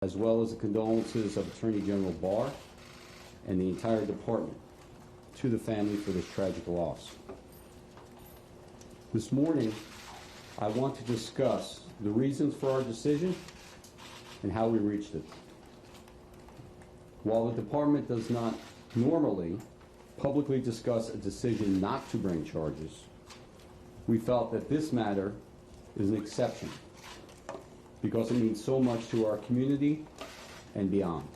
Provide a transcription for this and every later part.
as well as the condolences of Attorney General Barr and the entire department to the family for this tragic loss. This morning, I want to discuss the reasons for our decision and how we reached it. While the department does not normally publicly discuss a decision not to bring charges, we felt that this matter is an exception because it means so much to our community and beyond.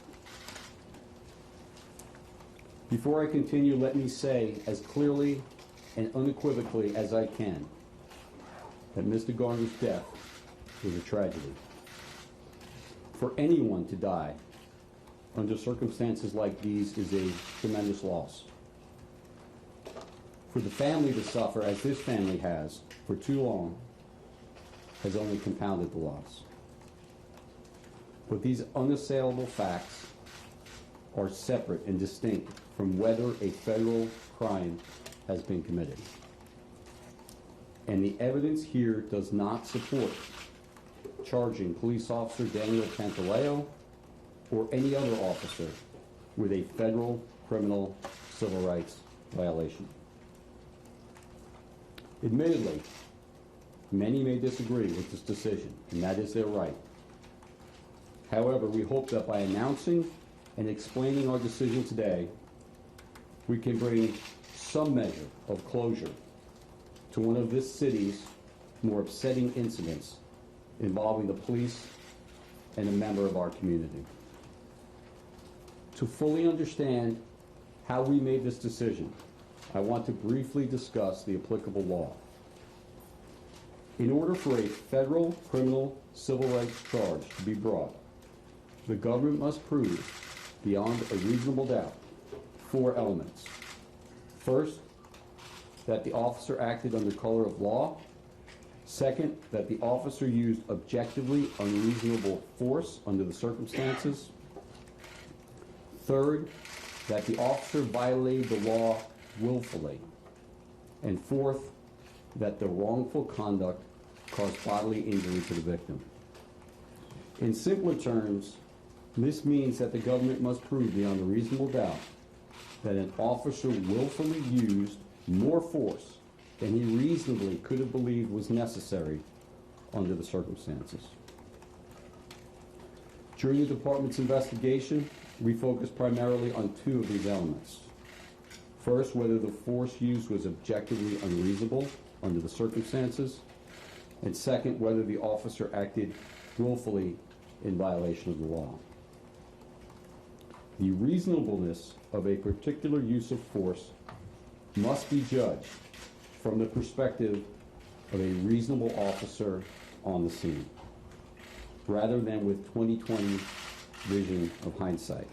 Before I continue, let me say as clearly and unequivocally as I can that Mr. Garner's death was a tragedy. For anyone to die under circumstances like these is a tremendous loss. For the family to suffer, as this family has for too long, has only compounded the loss. But these unassailable facts are separate and distinct from whether a federal crime has been committed. And the evidence here does not support charging police officer Daniel Pantaleo or any other officer with a federal criminal civil rights violation. Admittedly, many may disagree with this decision, and that is their right. However, we hope that by announcing and explaining our decision today, we can bring some measure of closure to one of this city's more upsetting incidents involving the police and a member of our community. To fully understand how we made this decision, I want to briefly discuss the applicable law. In order for a federal criminal civil rights charge to be brought, the government must prove beyond a reasonable doubt 4 elements. First, that the officer acted under color of law. Second, that the officer used objectively unreasonable force under the circumstances. Third, that the officer violated the law willfully. And fourth, that the wrongful conduct caused bodily injury to the victim. In simpler terms, this means that the government must prove beyond a reasonable doubt that an officer willfully used more force than he reasonably could have believed was necessary under the circumstances. During the department's investigation, we focused primarily on 2 of these elements. First, whether the force used was objectively unreasonable under the circumstances, and second, whether the officer acted willfully in violation of the law. The reasonableness of a particular use of force must be judged from the perspective of a reasonable officer on the scene, rather than with 20/20 vision of hindsight.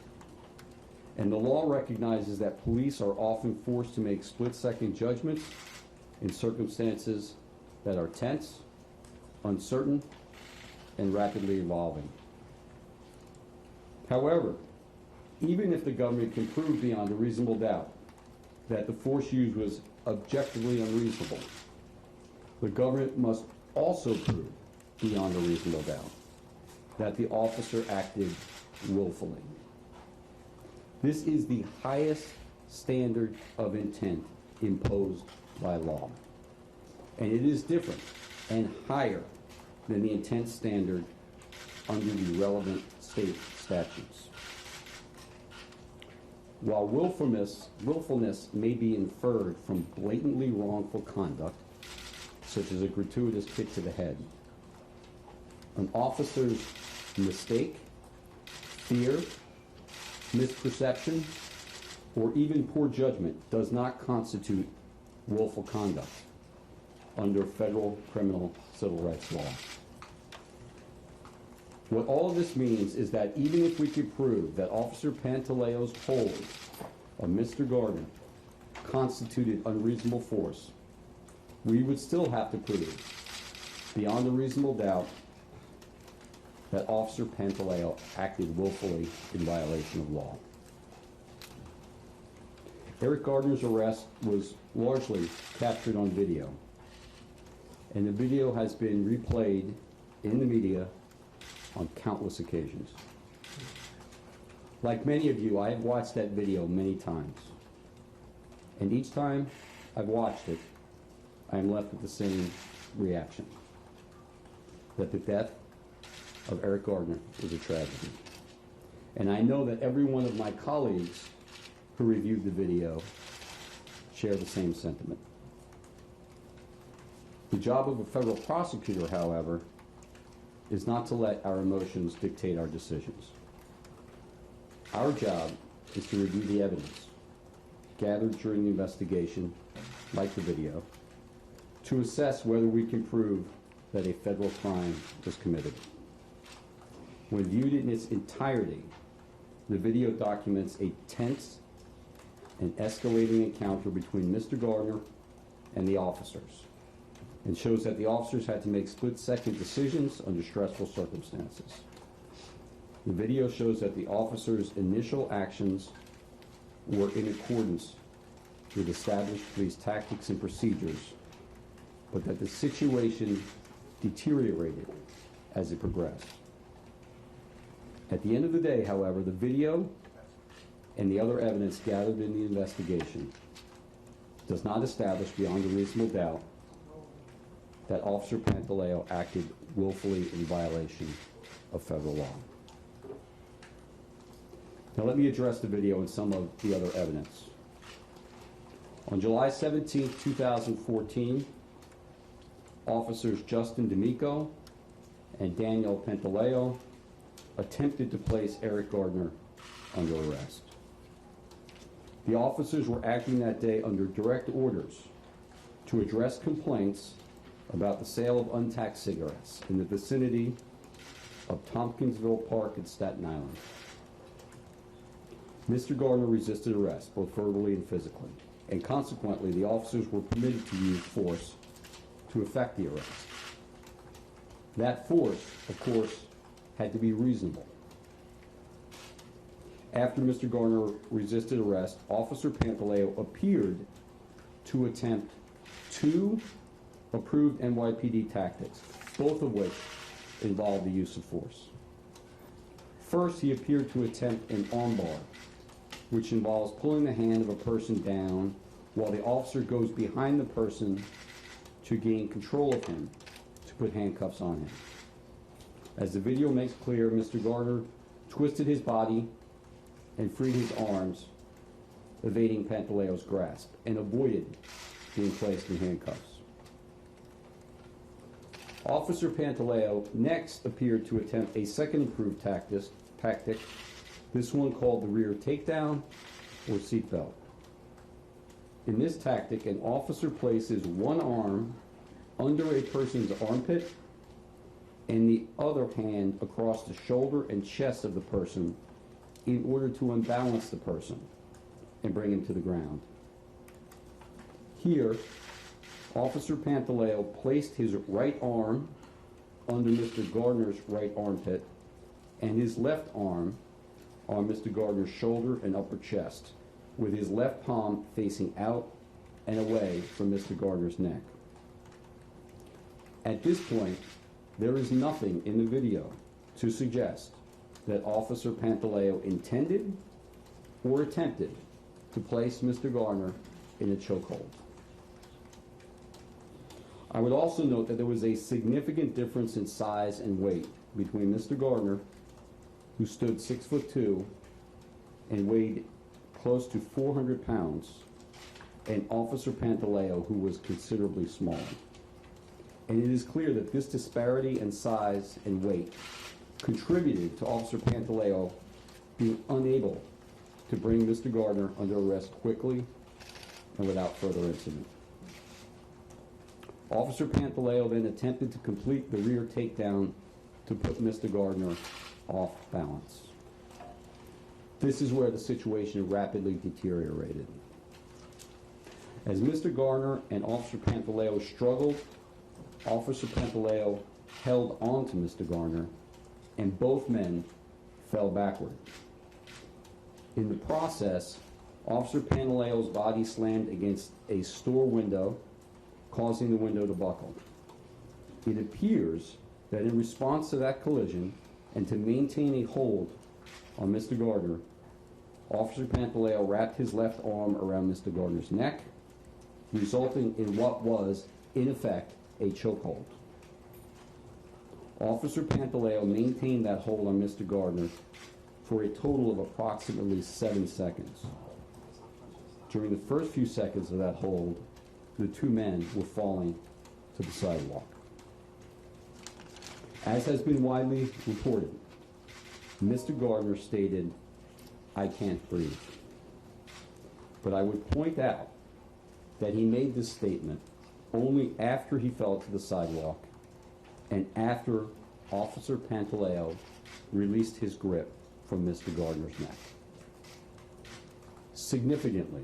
And the law recognizes that police are often forced to make split-second judgments in circumstances that are tense, uncertain, and rapidly evolving. However, even if the government can prove beyond a reasonable doubt that the force used was objectively unreasonable, the government must also prove beyond a reasonable doubt that the officer acted willfully. This is the highest standard of intent imposed by law, and it is different and higher than the intent standard under the relevant state statutes. While willfulness may be inferred from blatantly wrongful conduct, such as a gratuitous kick to the head, an officer's mistake, fear, misperception, or even poor judgment does not constitute willful conduct under federal criminal civil rights law. What all of this means is that even if we could prove that Officer Pantaleo's hold of Mr. Garner constituted unreasonable force, we would still have to prove beyond a reasonable doubt that Officer Pantaleo acted willfully in violation of law. Eric Garner's arrest was largely captured on video, and the video has been replayed in the media on countless occasions. Like many of you, I have watched that video many times. And each time I've watched it, I am left with the same reaction. That the death of Eric Garner is a tragedy. And I know that every one of my colleagues who reviewed the video share the same sentiment. The job of a federal prosecutor, however, is not to let our emotions dictate our decisions. Our job is to review the evidence gathered during the investigation, like the video, to assess whether we can prove that a federal crime was committed. When viewed in its entirety, the video documents a tense and escalating encounter between Mr. Garner and the officers, and shows that the officers had to make split-second decisions under stressful circumstances. The video shows that the officers' initial actions were in accordance with established police tactics and procedures, but that the situation deteriorated as it progressed. At the end of the day, however, the video and the other evidence gathered in the investigation does not establish beyond a reasonable doubt that Officer Pantaleo acted willfully in violation of federal law. Now let me address the video and some of the other evidence. On July 17, 2014, Officers Justin D'Amico and Daniel Pantaleo attempted to place Eric Garner under arrest. The officers were acting that day under direct orders to address complaints about the sale of untaxed cigarettes in the vicinity of Tompkinsville Park in Staten Island. Mr. Garner resisted arrest, both verbally and physically, and consequently, the officers were permitted to use force to effect the arrest. That force, of course, had to be reasonable. After Mr. Garner resisted arrest, Officer Pantaleo appeared to attempt two approved NYPD tactics, both of which involved the use of force. First, he appeared to attempt an armbar, which involves pulling the hand of a person down while the officer goes behind the person to gain control of him, to put handcuffs on him. As the video makes clear, Mr. Garner twisted his body and freed his arms, evading Pantaleo's grasp, and avoided being placed in handcuffs. Officer Pantaleo next appeared to attempt a second approved tactic, this one called the rear takedown or seatbelt. In this tactic, an officer places one arm under a person's armpit and the other hand across the shoulder and chest of the person in order to unbalance the person and bring him to the ground. Here, Officer Pantaleo placed his right arm under Mr. Garner's right armpit and his left arm on Mr. Garner's shoulder and upper chest, with his left palm facing out and away from Mr. Garner's neck. At this point, there is nothing in the video to suggest that Officer Pantaleo intended or attempted to place Mr. Garner in a chokehold. I would also note that there was a significant difference in size and weight between Mr. Garner, who stood 6'2" and weighed close to 400 pounds, and Officer Pantaleo, who was considerably smaller. And it is clear that this disparity in size and weight contributed to Officer Pantaleo being unable to bring Mr. Garner under arrest quickly and without further incident. Officer Pantaleo then attempted to complete the rear takedown to put Mr. Garner off balance. This is where the situation rapidly deteriorated. As Mr. Garner and Officer Pantaleo struggled, Officer Pantaleo held on to Mr. Garner, and both men fell backward. In the process, Officer Pantaleo's body slammed against a store window, causing the window to buckle. It appears that in response to that collision and to maintain a hold on Mr. Garner, Officer Pantaleo wrapped his left arm around Mr. Garner's neck, resulting in what was, in effect, a chokehold. Officer Pantaleo maintained that hold on Mr. Garner for a total of approximately 7 seconds. During the first few seconds of that hold, the two men were falling to the sidewalk. As has been widely reported, Mr. Garner stated, "I can't breathe." But I would point out that he made this statement only after he fell to the sidewalk and after Officer Pantaleo released his grip from Mr. Garner's neck. Significantly,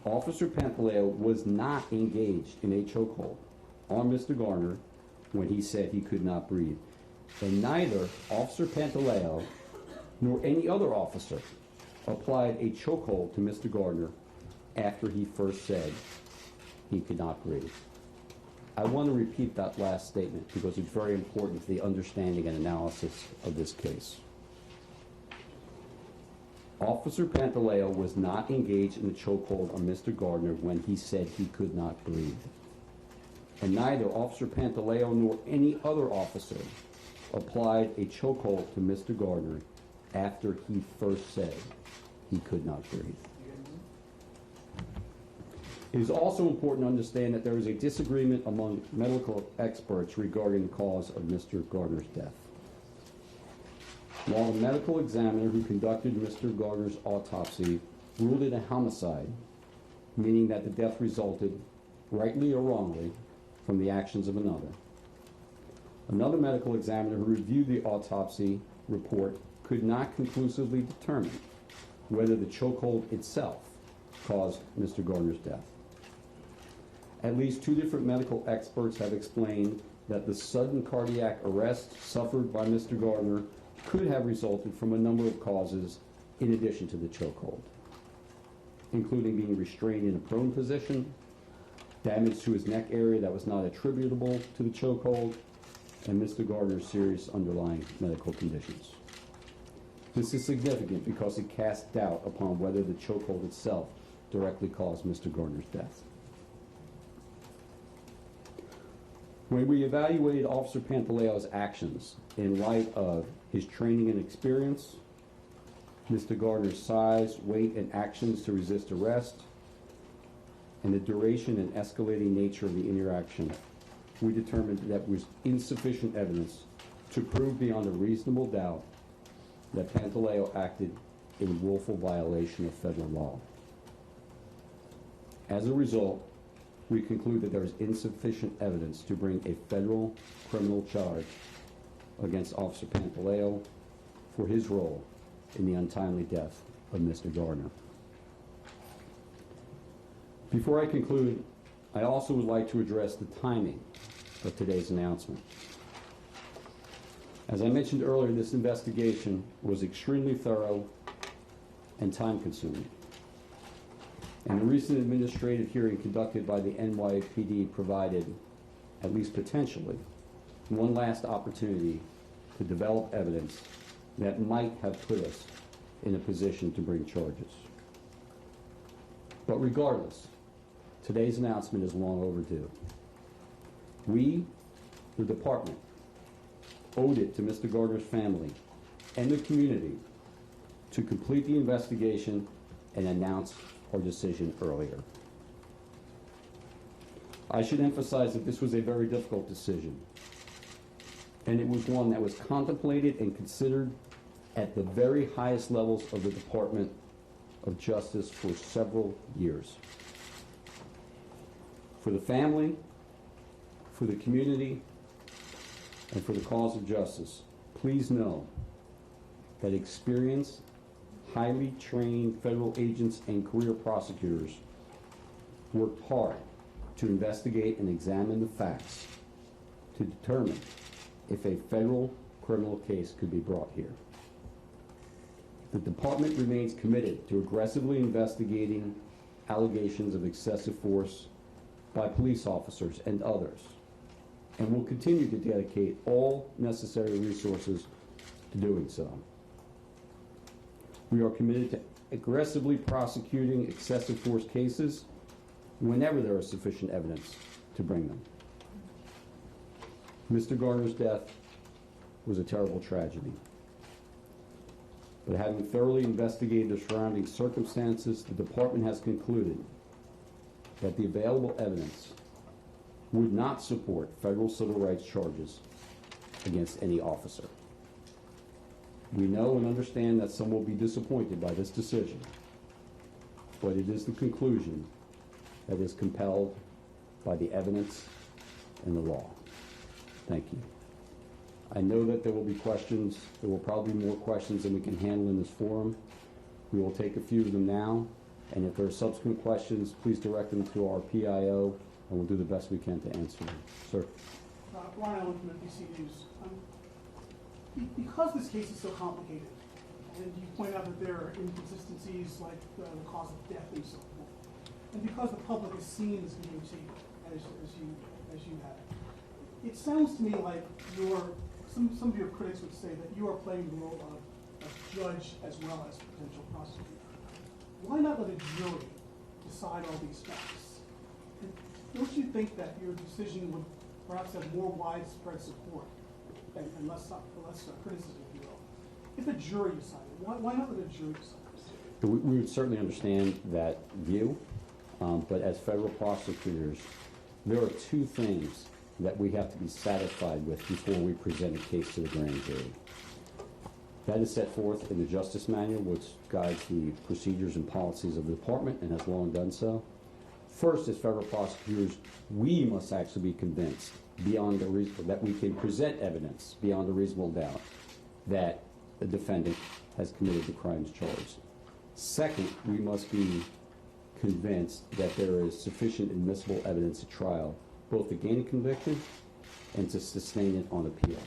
Officer Pantaleo was not engaged in a chokehold on Mr. Garner when he said he could not breathe. And neither Officer Pantaleo nor any other officer applied a chokehold to Mr. Garner after he first said he could not breathe. I want to repeat that last statement because it's very important to the understanding and analysis of this case. Officer Pantaleo was not engaged in a chokehold on Mr. Garner when he said he could not breathe. And neither Officer Pantaleo nor any other officer applied a chokehold to Mr. Garner after he first said he could not breathe. It is also important to understand that there is a disagreement among medical experts regarding the cause of Mr. Garner's death. While the medical examiner who conducted Mr. Garner's autopsy ruled it a homicide, meaning that the death resulted, rightly or wrongly, from the actions of another medical examiner who reviewed the autopsy report could not conclusively determine whether the chokehold itself caused Mr. Garner's death. At least 2 different medical experts have explained that the sudden cardiac arrest suffered by Mr. Garner could have resulted from a number of causes in addition to the chokehold, including being restrained in a prone position, damage to his neck area that was not attributable to the chokehold, and Mr. Garner's serious underlying medical conditions. This is significant because it casts doubt upon whether the chokehold itself directly caused Mr. Garner's death. When we evaluated Officer Pantaleo's actions in light of his training and experience, Mr. Garner's size, weight, and actions to resist arrest, and the duration and escalating nature of the interaction, we determined that there was insufficient evidence to prove beyond a reasonable doubt that Pantaleo acted in willful violation of federal law. As a result, we conclude that there is insufficient evidence to bring a federal criminal charge against Officer Pantaleo for his role in the untimely death of Mr. Garner. Before I conclude, I also would like to address the timing of today's announcement. As I mentioned earlier, this investigation was extremely thorough and time-consuming. And the recent administrative hearing conducted by the NYPD provided, at least potentially, one last opportunity to develop evidence that might have put us in a position to bring charges. But regardless, today's announcement is long overdue. We, the department, owed it to Mr. Garner's family and the community to complete the investigation and announce our decision earlier. I should emphasize that this was a very difficult decision, and it was one that was contemplated and considered at the very highest levels of the Department of Justice for several years. For the family, for the community, and for the cause of justice, please know that experienced, highly trained federal agents and career prosecutors worked hard to investigate and examine the facts to determine if a federal criminal case could be brought here. The department remains committed to aggressively investigating allegations of excessive force by police officers and others, and will continue to dedicate all necessary resources to doing so. We are committed to aggressively prosecuting excessive force cases whenever there is sufficient evidence to bring them. Mr. Garner's death was a terrible tragedy. But having thoroughly investigated the surrounding circumstances, the department has concluded that the available evidence would not support federal civil rights charges against any officer. We know and understand that some will be disappointed by this decision, but it is the conclusion that is compelled by the evidence and the law. Thank you. I know that there will be questions. There will probably be more questions than we can handle in this forum. We will take a few of them now, and if there are subsequent questions, please direct them to our PIO, and we'll do the best we can to answer them. Sir. Brian Allen from NBC News. Because this case is so complicated, and you point out that there are inconsistencies like the cause of death and so forth, and because the public has seen this videotape as you have, it sounds to me like some of your critics would say that you are playing the role of judge as well as potential prosecutor. Why not let a jury decide all these facts? And don't you think that your decision would perhaps have more widespread support and less criticism, if you will, if a jury decided? Why not let a jury decide? We would certainly understand that view, but as federal prosecutors, there are two things that we have to be satisfied with before we present a case to the grand jury. That is set forth in the Justice Manual, which guides the procedures and policies of the department and has long done so. First, as federal prosecutors, we must actually be convinced beyond a reasonable, that we can present evidence beyond a reasonable doubt that the defendant has committed the crimes charged. Second, we must be convinced that there is sufficient admissible evidence at trial, both to gain a conviction and to sustain it on appeal.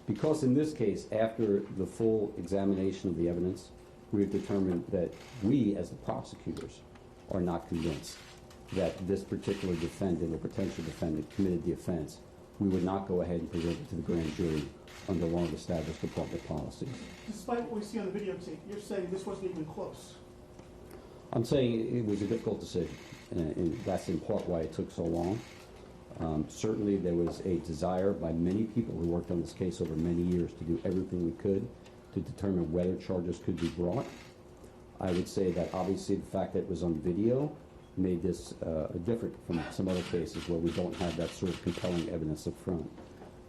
Because in this case, after the full examination of the evidence, we have determined that we, as the prosecutors, are not convinced that this particular defendant or potential defendant committed the offense. We would not go ahead and present it to the grand jury under long-established department policies. Despite what we see on the videotape, you're saying this wasn't even close. I'm saying it was a difficult decision, and that's in part why it took so long. Certainly there was a desire by many people who worked on this case over many years to do everything we could to determine whether charges could be brought. I would say that obviously the fact that it was on video made this different from some other cases where we don't have that sort of compelling evidence up front.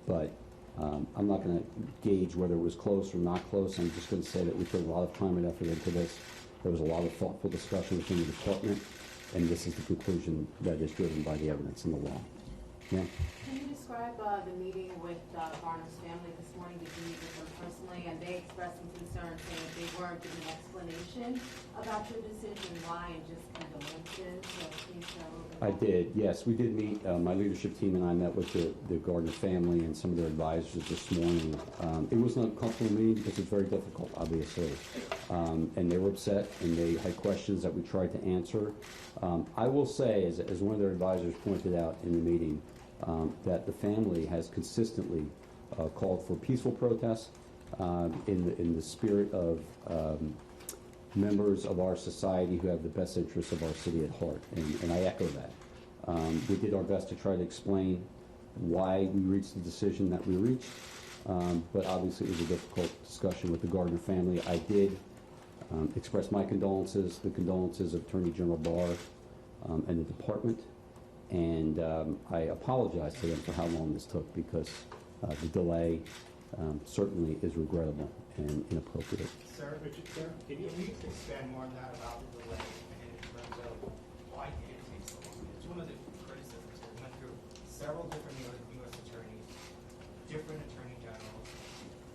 But I'm not going to gauge whether it was close or not close. I'm just going to say that we put a lot of time and effort into this. There was a lot of thoughtful discussion within the department, and this is the conclusion that is driven by the evidence in the law. Yeah. Can you describe the meeting with Garner's family this morning? Did you meet with them personally? And they expressed some concern, saying that they weren't given an explanation about your decision, why, and just condolences. So please tell a little bit more. I did, yes. We did meet, my leadership team and I met with the Garner family and some of their advisors this morning. It was an uncomfortable meeting because it's very difficult, obviously. And they were upset, and they had questions that we tried to answer. I will say, as one of their advisors pointed out in the meeting, that the family has consistently called for peaceful protests in the spirit of members of our society who have the best interests of our city at heart, and I echo that. We did our best to try to explain why we reached the decision that we reached, but obviously it was a difficult discussion with the Garner family. I did express my condolences, the condolences of Attorney General Barr and the department, and I apologize to them for how long this took, because the delay certainly is regrettable and inappropriate. Sir, can you expand more on that about the delay and in terms of why did it take so long? It's one of the criticisms. We went through several different U.S. attorneys, different attorney generals,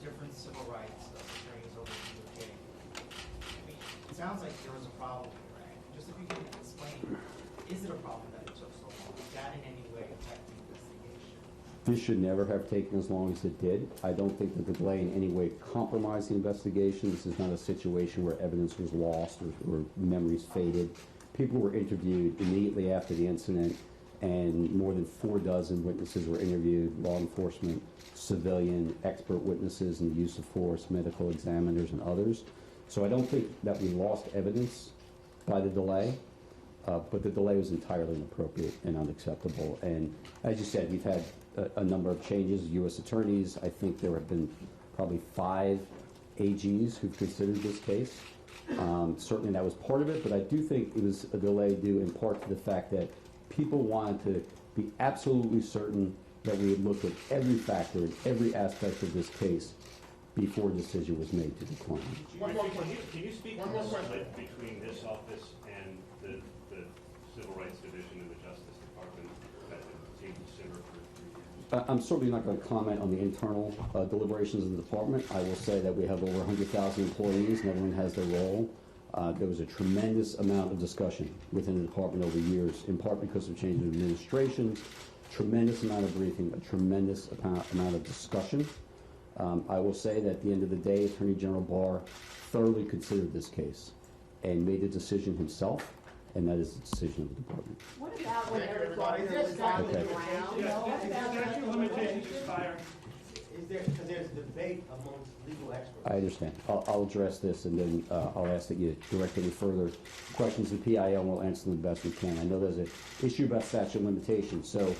different civil rights attorneys over the UK. I mean, it sounds like there was a problem here, right? Just if you can explain, is it a problem that it took so long? Is that in any way affecting the investigation? This should never have taken as long as it did. I don't think that the delay in any way compromised the investigation. This is not a situation where evidence was lost or memories faded. People were interviewed immediately after the incident, and more than 46 witnesses were interviewed: law enforcement, civilian, expert witnesses in the use of force, medical examiners, and others. So I don't think that we lost evidence by the delay, but the delay was entirely inappropriate and unacceptable. And as you said, we've had a number of changes, U.S. attorneys. I think there have been probably 5 AGs who've considered this case. Certainly that was part of it, but I do think it was a delay due in part to the fact that people wanted to be absolutely certain that we had looked at every factor and every aspect of this case before a decision was made to decline. Can you speak to the split between this office and the Civil Rights Division of the Justice Department that seemed to simmer for 3 years? I'm certainly not going to comment on the internal deliberations of the department. I will say that we have over 100,000 employees and everyone has their role. There was a tremendous amount of discussion within the department over years, in part because of change in administration, tremendous amount of briefing, a tremendous amount of discussion. I will say that at the end of the day, Attorney General Barr thoroughly considered this case and made the decision himself, and that is the decision of the department. What about when Eric Garner was on the Okay. ground? Statute of limitations expire. Because there's debate amongst legal experts. I understand. I'll address this, and then I'll ask that you direct any further questions to PIL, and we'll answer them the best we can. I know there's an issue about statute of limitations. So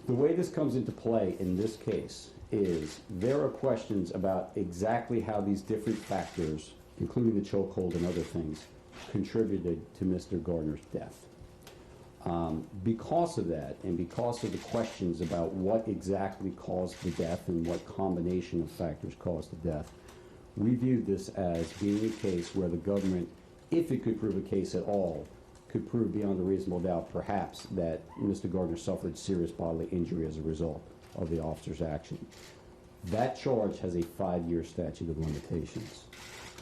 the way this comes into play in this case is there are questions about exactly how these different factors, including the chokehold and other things, contributed to Mr. Garner's death. Because of that, and because of the questions about what exactly caused the death and what combination of factors caused the death, we viewed this as being a case where the government, if it could prove a case at all, could prove beyond a reasonable doubt, perhaps, that Mr. Garner suffered serious bodily injury as a result of the officer's action. That charge has a 5-year statute of limitations.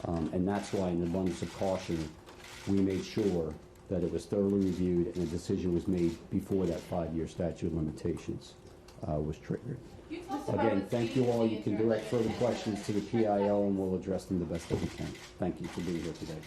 And that's why, in abundance of caution, we made sure that it was thoroughly reviewed and a decision was made before that 5-year statute of limitations was triggered. You talked about Again, the thank you all. You can speed direct further limit. questions to the PIL, and we'll address them the best that we can. Thank you for being here today.